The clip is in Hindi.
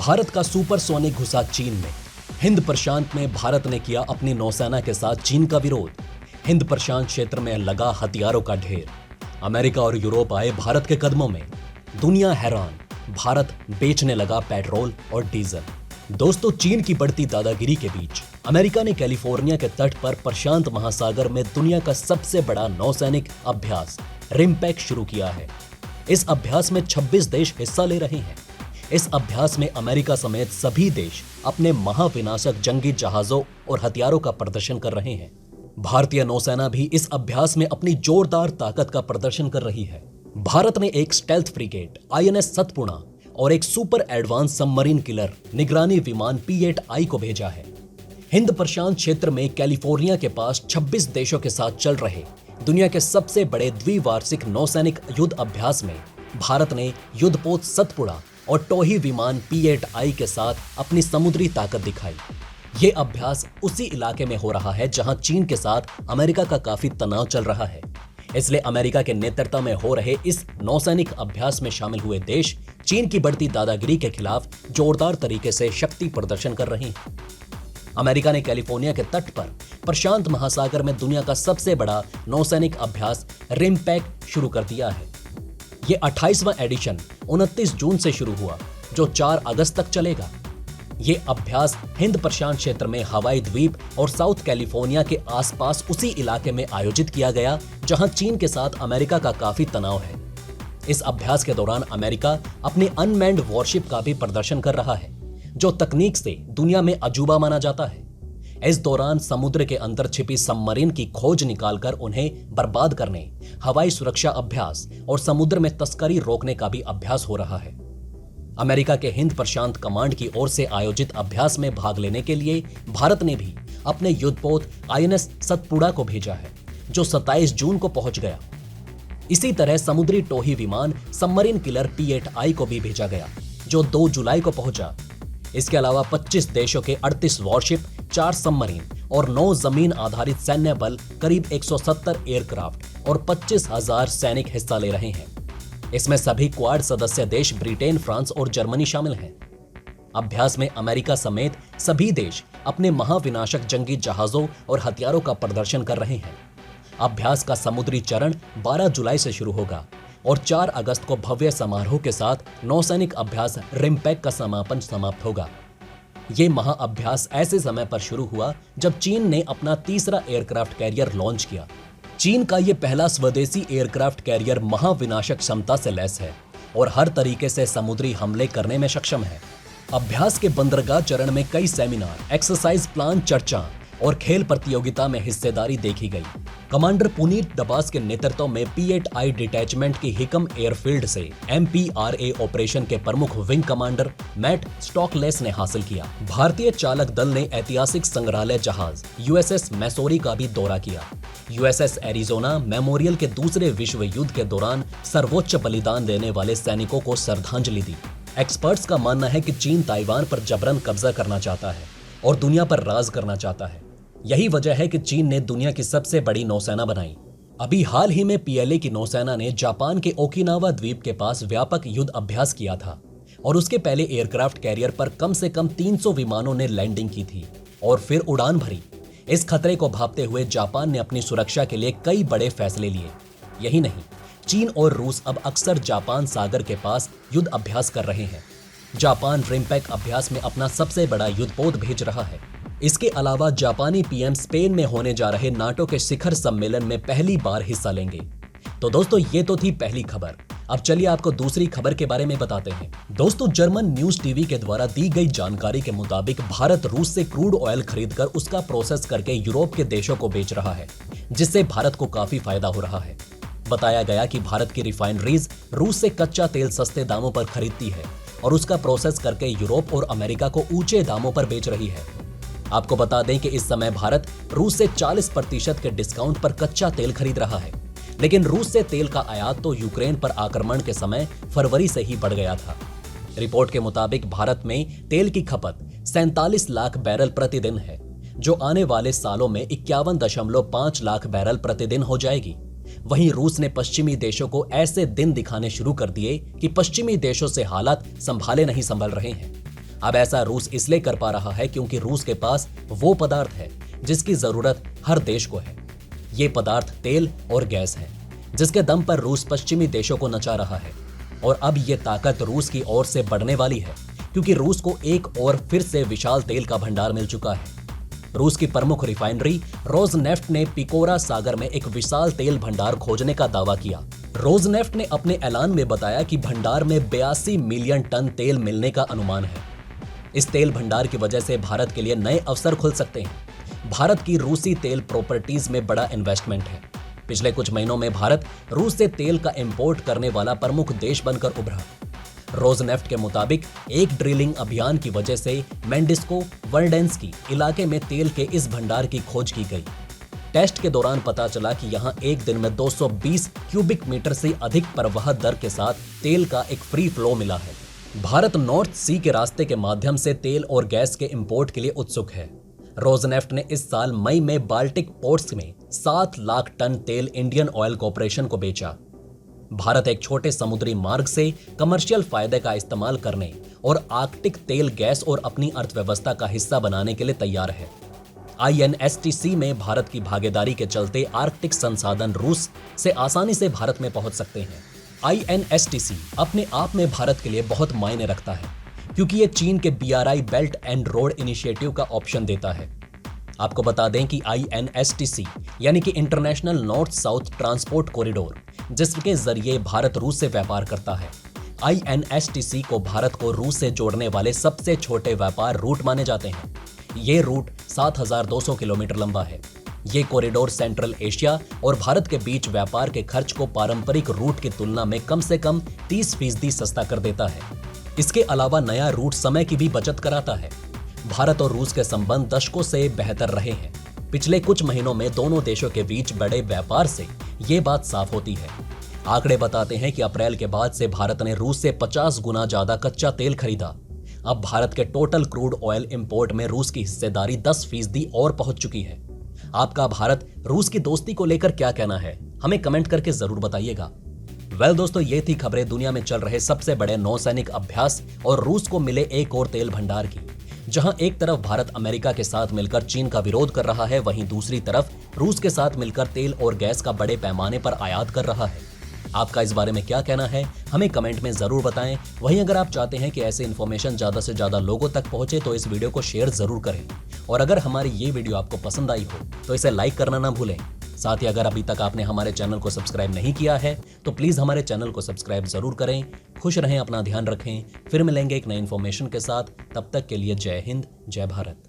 भारत का सुपरसोनिक घुसा चीन में। हिंद प्रशांत में भारत ने किया अपनी नौसेना के साथ चीन का विरोध। हिंद प्रशांत क्षेत्र में लगा हथियारों का ढेर। अमेरिका और यूरोप आए भारत के कदमों में। दुनिया हैरान, भारत बेचने लगा पेट्रोल और डीजल। दोस्तों, चीन की बढ़ती दादागिरी के बीच अमेरिका ने कैलिफोर्निया के तट पर प्रशांत महासागर में दुनिया का सबसे बड़ा नौसैनिक अभ्यास रिमपैक शुरू किया है। इस अभ्यास में 26 देश हिस्सा ले रहे हैं। इस अभ्यास में अमेरिका समेत सभी देश अपने महाविनाशक जंगी जहाजों और हथियारों का प्रदर्शन कर रहे हैं। भारतीय नौसेना भी इस अभ्यास में अपनी जोरदार ताकत का प्रदर्शन कर रही है। भारत ने एक स्टेल्थ फ्रिगेट INS सतपुड़ा और एक सुपर एडवांस सबमरीन किलर निगरानी विमान P-8I को भेजा है। हिंद प्रशांत क्षेत्र में कैलिफोर्निया के पास 26 देशों के साथ चल रहे दुनिया के सबसे बड़े द्विवार्षिक नौसैनिक युद्ध अभ्यास में भारत ने युद्धपोत सतपुड़ा और टोही विमान P-8I के साथ अपनी समुद्री ताकत दिखाई। ये अभ्यास उसी इलाके में हो रहा है जहां चीन के साथ अमेरिका का काफी तनाव चल रहा है। इसलिए अमेरिका के नेतृत्व में हो रहे इस नौसैनिक अभ्यास में शामिल हुए देश चीन की बढ़ती दादागिरी के खिलाफ जोरदार तरीके से शक्ति प्रदर्शन कर रहे हैं। अमेरिका ने कैलिफोर्निया के तट पर प्रशांत महासागर में दुनिया का सबसे बड़ा नौसैनिक अभ्यास रिमपैक शुरू कर दिया है। ये 28वां एडिशन 29 जून से शुरू हुआ, जो 4 अगस्त तक चलेगा। ये अभ्यास हिंद प्रशांत क्षेत्र में हवाई द्वीप और साउथ कैलिफोर्निया के आसपास उसी इलाके में आयोजित किया गया जहां चीन के साथ अमेरिका का काफी तनाव है। इस अभ्यास के दौरान अमेरिका अपने अनमैन्ड वॉरशिप का भी प्रदर्शन कर रहा है, जो तकनीक से दुनिया में अजूबा माना जाता है। इस दौरान समुद्र के अंदर छिपी सबमरीन की खोज निकालकर उन्हें बर्बाद करने, हवाई सुरक्षा अभ्यास और समुद्र में तस्करी रोकने का भी अभ्यास हो रहा है। अमेरिका के हिंद प्रशांत कमांड की ओर से आयोजित अभ्यास में भाग लेने के लिए भारत ने भी अपने युद्धपोत INS सतपुड़ा को भेजा है, जो 27 जून को पहुंच गया। इसी तरह समुद्री टोही विमान सबमरीन किलर P-8I को भी भेजा गया, जो 2 जुलाई को पहुंचा। इसके अलावा 25 देशों के 38 वॉरशिप, 4 सबमरीन और 9 जमीन आधारित सैन्य बल, करीब 170 एयरक्राफ्ट और 25,000 सैनिक हिस्सा ले रहे हैं। इसमें सभी क्वाड सदस्य देश ब्रिटेन, फ्रांस और जर्मनी शामिल हैं। अभ्यास में अमेरिका समेत सभी देश अपने महाविनाशक जंगी जहाजों और हथियारों का प्रदर्शन कर रहे हैं। अभ्यास का समुद्री चरण 12 जुलाई से शुरू होगा और 4 अगस्त को भव्य समारोह के साथ नौसैनिक अभ्यास रिमपैक का समापन समाप्त होगा। ये महाअभ्यास ऐसे समय पर शुरू हुआ जब चीन ने अपना तीसरा एयरक्राफ्ट कैरियर लॉन्च किया। चीन का ये पहला स्वदेशी एयरक्राफ्ट कैरियर महाविनाशक क्षमता से लैस है और हर तरीके से समुद्री हमले करने में सक्षम है। अभ्यास के बंदरगाह चरण में कई सेमिनार, एक्सरसाइज प्लान, चर्चा और खेल प्रतियोगिता में हिस्सेदारी देखी गई। कमांडर पुनीत डबास के नेतृत्व में P-8I डिटैचमेंट की हिकम एयरफील्ड से MPRA ऑपरेशन के प्रमुख विंग कमांडर मैट स्टॉकलेस ने हासिल किया। भारतीय चालक दल ने ऐतिहासिक संग्रहालय जहाज USS मैसोरी का भी दौरा किया। USS एरिजोना मेमोरियल के दूसरे विश्व युद्ध के दौरान सर्वोच्च बलिदान देने वाले सैनिकों को श्रद्धांजलि दी। एक्सपर्ट्स का मानना है कि चीन ताइवान पर जबरन कब्जा करना चाहता है और दुनिया पर राज करना चाहता है। यही वजह है कि चीन ने दुनिया की सबसे बड़ी नौसेना बनाई। अभी हाल ही में PLA की नौसेना ने जापान के ओकिनावा द्वीप के पास व्यापक युद्ध अभ्यास किया था और उसके पहले एयरक्राफ्ट कैरियर पर कम से कम 300 विमानों ने लैंडिंग की थी और फिर उड़ान भरी। इस खतरे को भांपते हुए जापान ने अपनी सुरक्षा के लिए कई बड़े फैसले लिए। यही नहीं, चीन और रूस अब अक्सर जापान सागर के पास युद्ध अभ्यास कर रहे हैं। जापान रिमपैक अभ्यास में अपना सबसे बड़ा युद्धपोत भेज रहा है। इसके अलावा जापानी PM स्पेन में होने जा रहे नाटो के शिखर सम्मेलन में पहली बार हिस्सा लेंगे। तो दोस्तों, ये तो थी पहली खबर। अब चलिए आपको दूसरी खबर के बारे में बताते हैं। दोस्तों, जर्मन न्यूज टीवी के द्वारा दी गई जानकारी के मुताबिक भारत रूस से क्रूड ऑयल खरीदकर उसका प्रोसेस करके यूरोप के देशों को बेच रहा है, जिससे भारत को काफी फायदा हो रहा है। बताया गया कि भारत की रिफाइनरीज रूस से कच्चा तेल सस्ते दामों पर खरीदती है और उसका प्रोसेस करके यूरोप और अमेरिका को ऊंचे दामों पर बेच रही है। आपको बता दें कि इस समय भारत रूस से 40% के डिस्काउंट पर कच्चा तेल खरीद रहा है, लेकिन रूस से तेल का आयात तो यूक्रेन पर आक्रमण के समय फरवरी से ही बढ़ गया था। रिपोर्ट के मुताबिक भारत में तेल की खपत 47 लाख बैरल प्रतिदिन है, जो आने वाले सालों में 51.5 लाख बैरल प्रतिदिन हो जाएगी। वहीं रूस ने पश्चिमी देशों को ऐसे दिन दिखाने शुरू कर दिए कि पश्चिमी देशों से हालात संभाले नहीं संभल रहे हैं। अब ऐसा रूस इसलिए कर पा रहा है क्योंकि रूस के पास वो पदार्थ है जिसकी जरूरत हर देश को है। ये पदार्थ तेल और गैस है, जिसके दम पर रूस पश्चिमी देशों को नचा रहा है। और अब ये ताकत रूस की ओर से बढ़ने वाली है, क्योंकि रूस को एक और फिर से विशाल तेल का भंडार मिल चुका है। रूस की प्रमुख रिफाइनरी रोजनेफ्ट ने पिकोरा सागर में एक विशाल तेल भंडार खोजने का दावा किया। रोजनेफ्ट ने अपने ऐलान में बताया कि भंडार में 82 मिलियन टन तेल मिलने का अनुमान है। इस तेल भंडार की वजह से भारत के लिए नए अवसर खुल सकते हैं। भारत की रूसी तेल प्रॉपर्टीज में बड़ा इन्वेस्टमेंट है। पिछले कुछ महीनों में भारत रूस से तेल का इंपोर्ट करने वाला प्रमुख देश बनकर उभरा। रोजनेफ्ट के मुताबिक एक ड्रिलिंग अभियान की वजह से मेंडिस्को वर्डेंस्की इलाके में तेल के इस भंडार की खोज की गई। टेस्ट के दौरान पता चला कि यहां एक दिन में 220 क्यूबिक मीटर से अधिक प्रवाह दर के साथ तेल का एक फ्री फ्लो मिला है। भारत नॉर्थ सी के रास्ते के माध्यम से तेल और गैस के इंपोर्ट के लिए उत्सुक है। रोजनेफ्ट ने इस साल मई में बाल्टिक पोर्ट्स में 7 लाख टन तेल इंडियन ऑयल कॉर्पोरेशन को बेचा। भारत एक छोटे समुद्री मार्ग से कमर्शियल फायदे का इस्तेमाल करने और आर्कटिक तेल गैस और अपनी अर्थव्यवस्था का हिस्सा बनाने के लिए तैयार है। INSTC में भारत की भागीदारी के चलते आर्कटिक संसाधन रूस से आसानी से भारत में पहुंच सकते हैं। INSTC अपने आप में भारत के लिए बहुत मायने रखता है, क्योंकि ये चीन के BRI belt and road initiative का ऑप्शन देता है। आपको बता दें कि INSTC यानी कि international north south transport corridor, जिसके जरिए भारत रूस से व्यापार करता है। INSTC को भारत को रूस से जोड़ने वाले सबसे छोटे व्यापार रूट माने जाते हैं। ये रूट 7,200 किलोमीटर लंबा है। ये कॉरिडोर सेंट्रल एशिया और भारत के बीच व्यापार के खर्च को पारंपरिक रूट की तुलना में कम से कम 30% सस्ता कर देता है। इसके अलावा नया रूट समय की भी बचत कराता है। भारत और रूस के संबंध दशकों से बेहतर रहे हैं। पिछले कुछ महीनों में दोनों देशों के बीच बड़े व्यापार से ये बात साफ होती है। आंकड़े बताते हैं कि अप्रैल के बाद से भारत ने रूस से 50 गुना ज्यादा कच्चा तेल खरीदा। अब भारत के टोटल क्रूड ऑयल इंपोर्ट में रूस की हिस्सेदारी 10% और पहुंच चुकी है। आपका भारत रूस की दोस्ती को लेकर क्या कहना है, हमें कमेंट करके जरूर बताइएगा। दोस्तों, ये थी खबरें दुनिया में चल रहे सबसे बड़े नौसैनिक अभ्यास और रूस को मिले एक और तेल भंडार की। जहां एक तरफ भारत अमेरिका के साथ मिलकर चीन का विरोध कर रहा है, वहीं दूसरी तरफ रूस के साथ मिलकर तेल और गैस का बड़े पैमाने पर आयात कर रहा है। आपका इस बारे में क्या कहना है, हमें कमेंट में जरूर बताएं। वहीं अगर आप चाहते हैं कि ऐसे इन्फॉर्मेशन ज्यादा से ज्यादा लोगों तक पहुंचे तो इस वीडियो को शेयर जरूर करें। और अगर हमारी ये वीडियो आपको पसंद आई हो तो इसे लाइक करना ना भूलें। साथ ही अगर अभी तक आपने हमारे चैनल को सब्सक्राइब नहीं किया है तो प्लीज हमारे चैनल को सब्सक्राइब जरूर करें। खुश रहें, अपना ध्यान रखें। फिर मिलेंगे एक नई इन्फॉर्मेशन के साथ। तब तक के लिए जय हिंद, जय भारत।